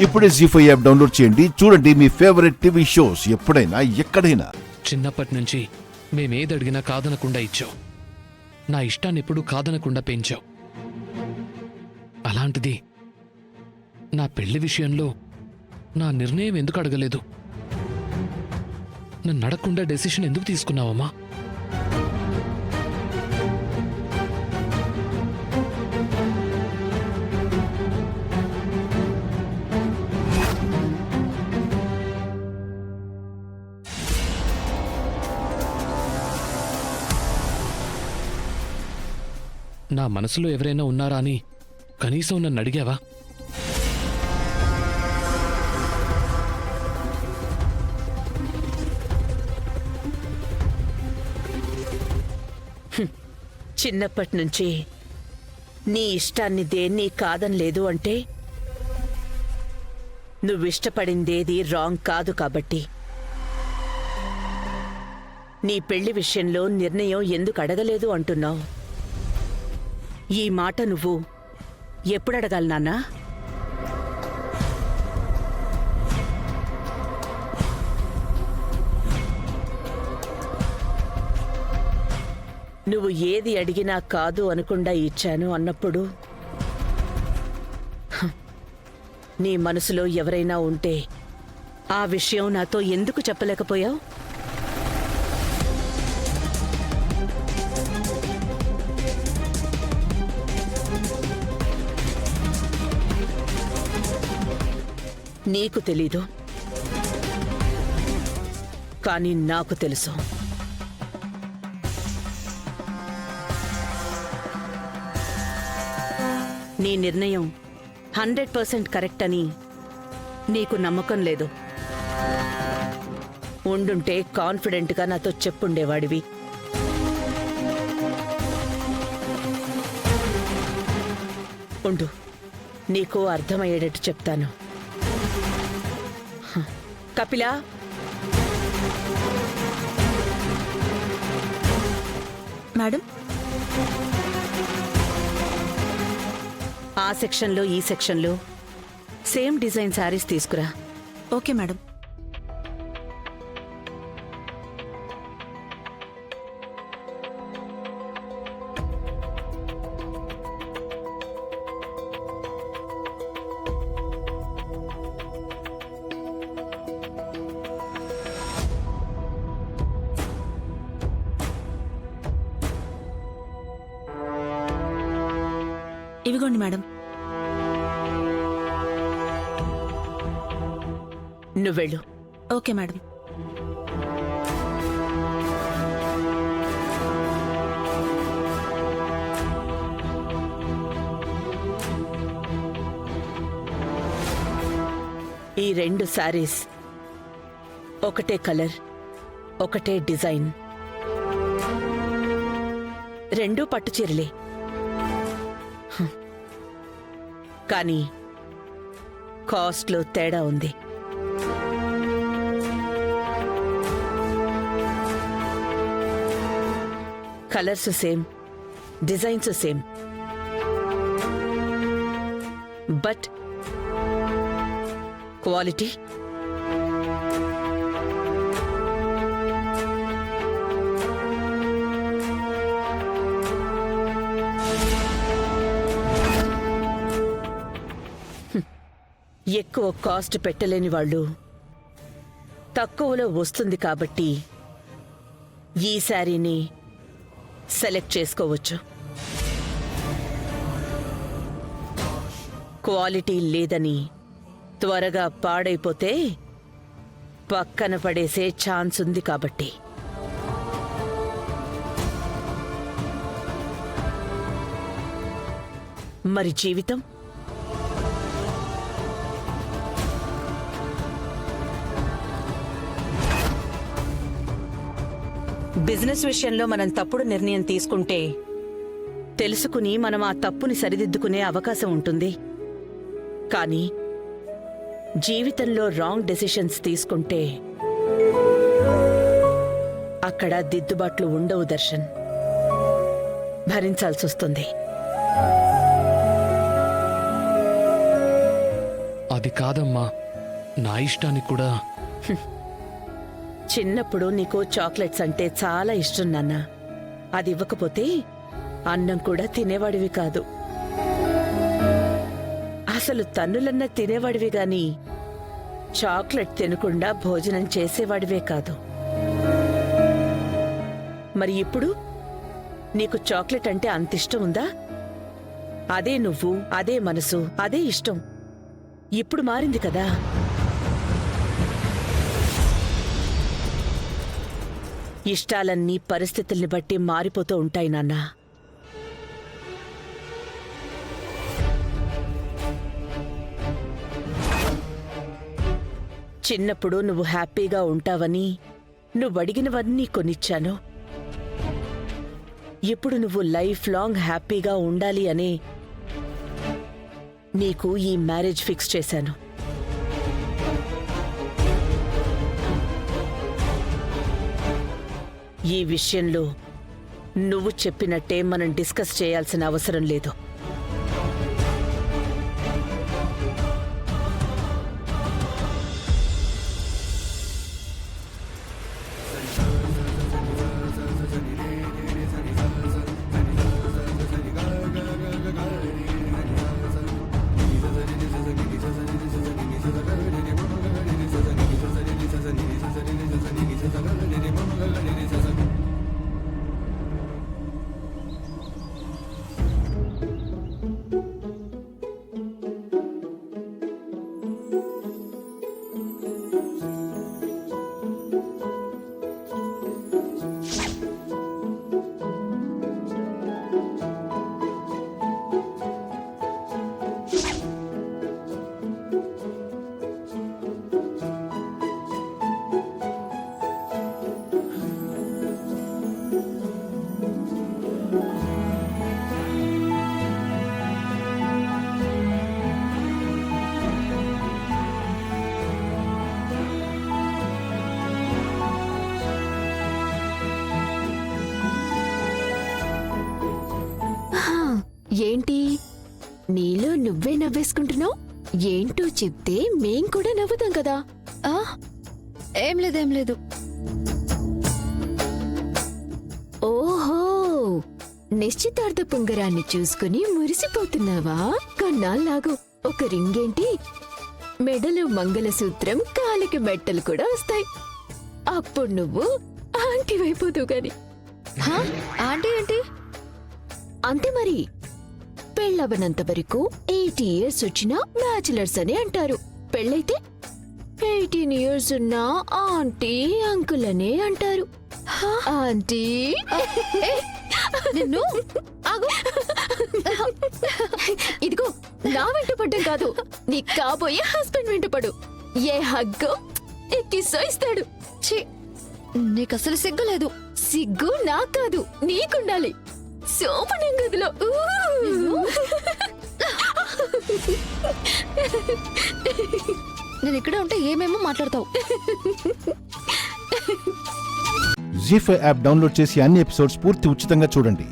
ఇప్పుడే జీ5 app download చేయండి. చూడండి మీ ఫేవరెట్ టీవీ షోస్ ఎప్పుడైనా ఎక్కడైనా. చిన్నప్పటి నుంచి మేమేదడిగినా కాదనకుండా ఇచ్చావు. నా ఇష్టాన్ని ఎప్పుడూ కాదనకుండా పెంచావు. అలాంటిది నా పెళ్లి విషయంలో నా నిర్ణయం ఎందుకు అడగలేదు? నన్ను అడగకుండా డెసిషన్ ఎందుకు తీసుకున్నావమ్మా? నా మనసులో ఎవరైనా ఉన్నారా అని కనీసం నన్ను అడిగావా? చిన్నప్పటి నుంచి నీ ఇష్టాన్ని దేన్ని కాదనలేదు అంటే నువ్విష్టపడిందేది రాంగ్ కాదు కాబట్టి. నీ పెళ్లి విషయంలో నిర్ణయం ఎందుకు అడగలేదు అంటున్నావు? ఈ మాట నువ్వు ఎప్పుడడగాలి నాన్నా? నువ్వు ఏది అడిగినా కాదు అనకుండా ఇచ్చాను అన్నప్పుడు నీ మనసులో ఎవరైనా ఉంటే ఆ విషయం నాతో ఎందుకు చెప్పలేకపోయావు? నీకు తెలీదు, కానీ నాకు తెలుసు. నీ నిర్ణయం 100% కరెక్ట్ అని నీకు నమ్మకం లేదు. ఉండుంటే కాన్ఫిడెంట్గా నాతో చెప్పుండేవాడివి. ఉండు, నీకు అర్థమయ్యేటట్టు చెప్తాను. కపిలా, మేడం, ఆ సెక్షన్లో ఈ సెక్షన్లో సేమ్ డిజైన్ శారీస్ తీసుకురా. Okay madam. ఇవిగోండి మేడం. నువ్వెళ్ళు. Okay madam. ఈ 2 శారీస్ ఒకటే కలర్, ఒకటే డిజైన్, 2 పట్టు చీరలే. కానీ కాస్ట్లో తేడా ఉంది. Colours same, designs same, but quality ఎక్కువ కాస్ట్ పెట్టలేని వాళ్ళు తక్కువలో వస్తుంది కాబట్టి ఈ శారీని సెలెక్ట్ చేసుకోవచ్చు. క్వాలిటీ లేదని త్వరగా పాడైపోతే పక్కన పడేసే ఛాన్స్ ఉంది కాబట్టి. మరి జీవితం? బిజినెస్ విషయంలో మనం తప్పుడు నిర్ణయం తీసుకుంటే తెలుసుకుని మనం ఆ తప్పుని సరిదిద్దుకునే అవకాశం ఉంటుంది. కానీ జీవితంలో రాంగ్ డెసిషన్స్ తీసుకుంటే అక్కడ దిద్దుబాట్లు ఉండవు దర్శన్. భరించాల్సొస్తుంది. అది కాదమ్మా, నా ఇష్టానికి కూడా. చిన్నప్పుడు నీకు చాక్లెట్స్ అంటే చాలా ఇష్టం నాన్న. అది ఇవ్వకపోతే అన్నం కూడా తినేవాడివి కాదు. అసలు తన్నులన్న తినేవాడివి గాని చాక్లెట్ తినకుండా భోజనం చేసేవాడివే కాదు. మరి ఇప్పుడు నీకు చాక్లెట్ అంటే అంత ఇష్టం ఉందా? అదే నువ్వు, అదే మనసు, అదే ఇష్టం. ఇప్పుడు మారింది కదా. ఇష్టాలన్నీ పరిస్థితుల్ని బట్టి మారిపోతూ ఉంటాయి నాన్న. చిన్నప్పుడు నువ్వు హ్యాపీగా ఉంటావని నువ్వడిగినవన్నీ కొనిచ్చాను. ఇప్పుడు నువ్వు లైఫ్ లాంగ్ హ్యాపీగా ఉండాలి అనే నీకు ఈ మ్యారేజ్ ఫిక్స్ చేశాను. ఈ విషయంలో నువ్వు చెప్పినట్టే మనం డిస్కస్ చేయాల్సిన అవసరం లేదు. ఏంటి నీలో నువ్వే నవ్వేసుకుంటున్నావు? ఏంటో చెప్తే మేం కూడా నవ్వుతాం కదా. ఏం లేదు. ఓహో, నిశ్చితార్థ పుంగరాన్ని చూసుకుని మురిసిపోతున్నావా? కొన్నాళ్ళాగు, ఒక రింగేంటి, మెడలో మంగళసూత్రం, కాలికి మెట్టలు కూడా వస్తాయి. అప్పుడు నువ్వు ఆంటీ వైపోతావు గాని. ఆంటీ ఏంటి? అంతే మరి. పెళ్ళవనంత వరకు 80 years వచ్చినా బ్యాచిలర్స్ అని అంటారు. పెళ్ళైతే 18 years ఉన్నా ఆంటీ అంకుల్ అనే అంటారు. ఆంటీ నిన్ను ఆగు. ఇదిగో, నా వెంట పడ్డం కాదు, నీ కాబోయే హస్బెండ్ వెంట పడు. ఏ హగ్గు ఎక్కిస్సో ఇస్తాడు. ఛీ, నీకసలు సిగ్గులేదు. సిగ్గు నాకు కాదు, నీకుండాలి. సోపనం గదిలో నేను ఇక్కడే ఉంటే ఏమేమో మాట్లాడతావు. జీ5 యాప్ డౌన్లోడ్ చేసి అన్ని ఎపిసోడ్స్ పూర్తి ఉచితంగా చూడండి.